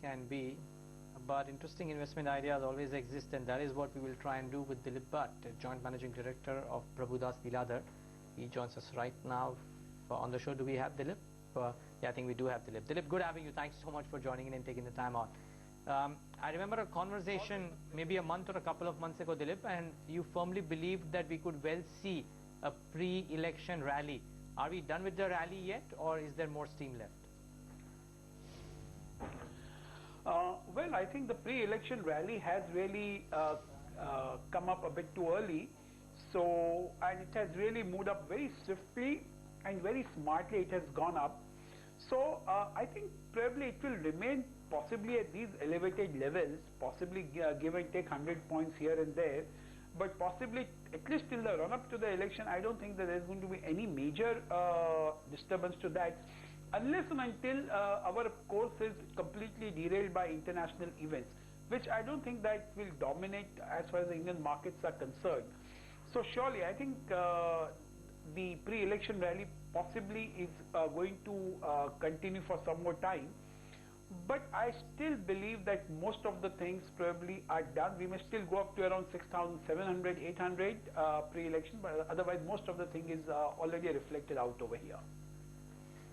can be, but interesting investment ideas always exist, and that is what we will try and do with Dilip Bhat, Joint Managing Director of Prabhudas Lilladher. He joins us right now on the show. Do we have Dilip? Yeah, I think we do have Dilip. Dilip, good having you. Thanks so much for joining in and taking the time out. I remember a conversation maybe a month or a couple of months ago, Dilip, and you firmly believed that we could well see a pre-election rally. Are we done with the rally yet, or is there more steam left? Well, I think the pre-election rally has really come up a bit too early. So, and it has really moved up very swiftly and very smartly. It has gone up. So, I think probably it will remain possibly at these elevated levels, possibly give and take 100 points here and there. But possibly, at least till the run-up to the election, I don't think that there's going to be any major disturbance to that, unless and until our course is completely derailed by international events, which I don't think that will dominate as far as the Indian markets are concerned. So surely, I think the pre-election rally possibly is going to continue for some more time. But I still believe that most of the things probably are done. We may still go up to around 6,700, 800 pre-election, but otherwise most of the thing is already reflected out over here.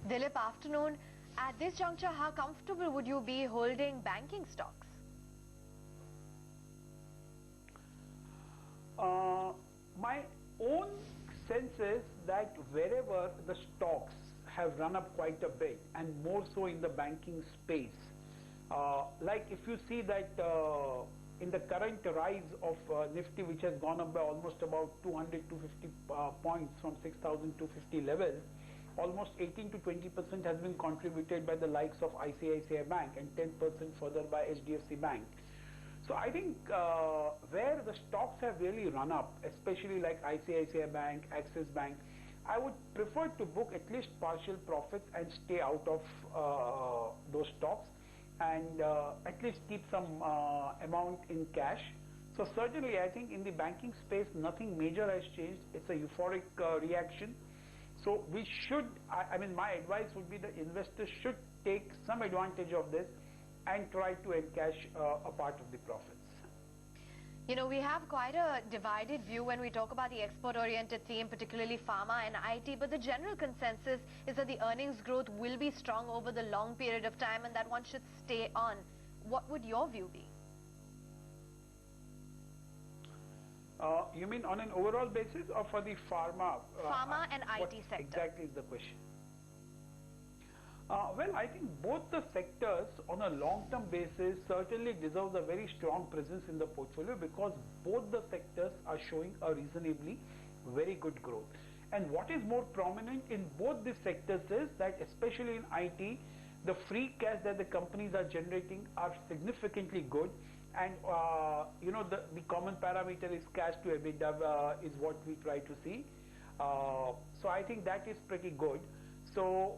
Dilip, afternoon. At this juncture, how comfortable would you be holding banking stocks? My own sense is that wherever the stocks have run up quite a bit, and more so in the banking space, like if you see that in the current rise of Nifty, which has gone up by almost about 200 to 250 points from 6,250 levels, almost 18 to 20% has been contributed by the likes of ICICI Bank and 10% further by HDFC Bank. So I think where the stocks have really run up, especially like ICICI Bank, Axis Bank, I would prefer to book at least partial profits and stay out of those stocks, and at least keep some amount in cash. So certainly I think in the banking space nothing major has changed. It's a euphoric reaction. So we should, I mean, my advice would be the investors should take some advantage of this and try to encash a part of the profits. You know, we have quite a divided view when we talk about the export-oriented theme, particularly pharma and IT, but the general consensus is that the earnings growth will be strong over the long period of time and that one should stay on. What would your view be? You mean on an overall basis or for the pharma? Pharma and IT sector. Exactly is the question. Well, I think both the sectors on a long-term basis certainly deserve a very strong presence in the portfolio, because both the sectors are showing a reasonably very good growth. And what is more prominent in both these sectors is that, especially in IT, the free cash that the companies are generating are significantly good. And you know, the common parameter is cash to EBITDA is what we try to see. So I think that is pretty good. So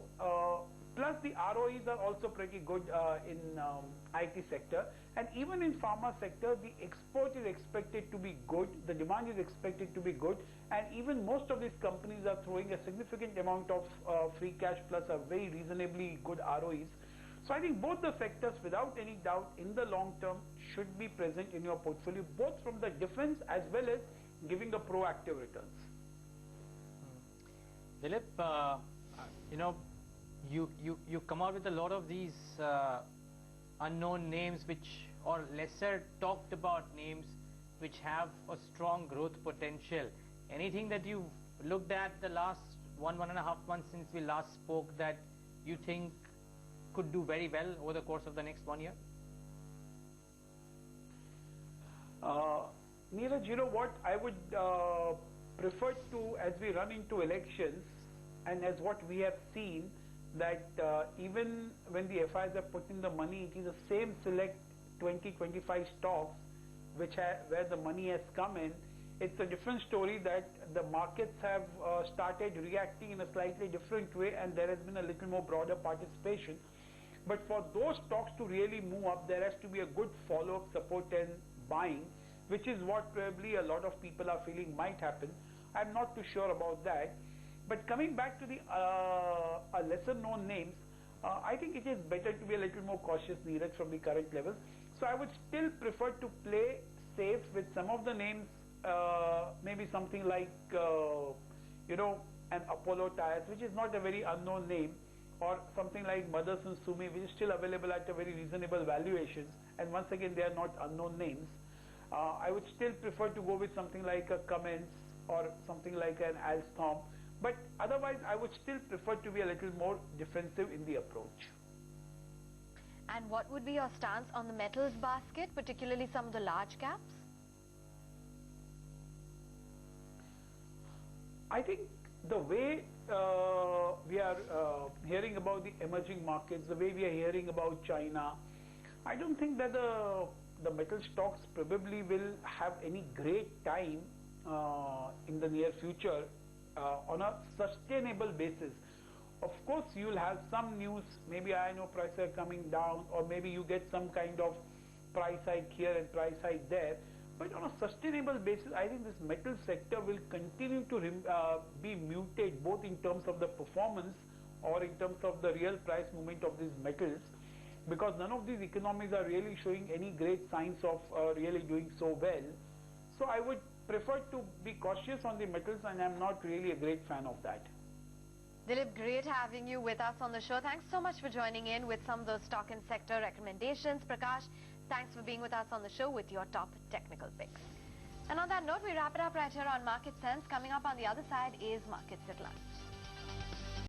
plus the ROEs are also pretty good in IT sector, and even in pharma sector the export is expected to be good, the demand is expected to be good, and even most of these companies are throwing a significant amount of free cash plus a very reasonably good ROEs. So I think both the sectors, without any doubt, in the long term should be present in your portfolio, both from the defense as well as giving a proactive returns. Dilip, you know, you come out with a lot of these unknown names, which, or lesser talked about names, which have a strong growth potential. Anything that you've looked at the last 1.5 months since we last spoke that you think could do very well over the course of the next 1 year? Neeraj, you know what, I would prefer to, as we run into elections and as what we have seen, that even when the FIs are putting the money, it is the same select 20-25 stocks which where the money has come in. It's a different story that the markets have started reacting in a slightly different way, and there has been a little more broader participation. But for those stocks to really move up, there has to be a good follow-up, support and buying, which is what probably a lot of people are feeling might happen. I'm not too sure about that. But coming back to the lesser known names, I think it is better to be a little more cautious, Neeraj, from the current levels. So I would still prefer to play safe with some of the names, maybe something like, an Apollo Tyres, which is not a very unknown name, or something like Motherson Sumi, which is still available at a very reasonable valuations. And once again, they are not unknown names. I would still prefer to go with something like a Cummins or something like an Alstom. But otherwise, I would still prefer to be a little more defensive in the approach. And what would be your stance on the metals basket, particularly some of the large caps? I think the way we are hearing about the emerging markets, the way we are hearing about China, I don't think that the metal stocks probably will have any great time in the near future on a sustainable basis. Of course, you will have some news, maybe iron ore prices are coming down, or maybe you get some kind of price hike here and price hike there. But on a sustainable basis, I think this metal sector will continue to be muted, both in terms of the performance or in terms of the real price movement of these metals, because none of these economies are really showing any great signs of really doing so well. So I would prefer to be cautious on the metals, and I'm not really a great fan of that. Dilip, great having you with us on the show. Thanks so much for joining in with some of those stock and sector recommendations. Prakash, thanks for being with us on the show with your top technical picks. And on that note, we wrap it up right here on Market Sense. Coming up on the other side is Markets at Lunch.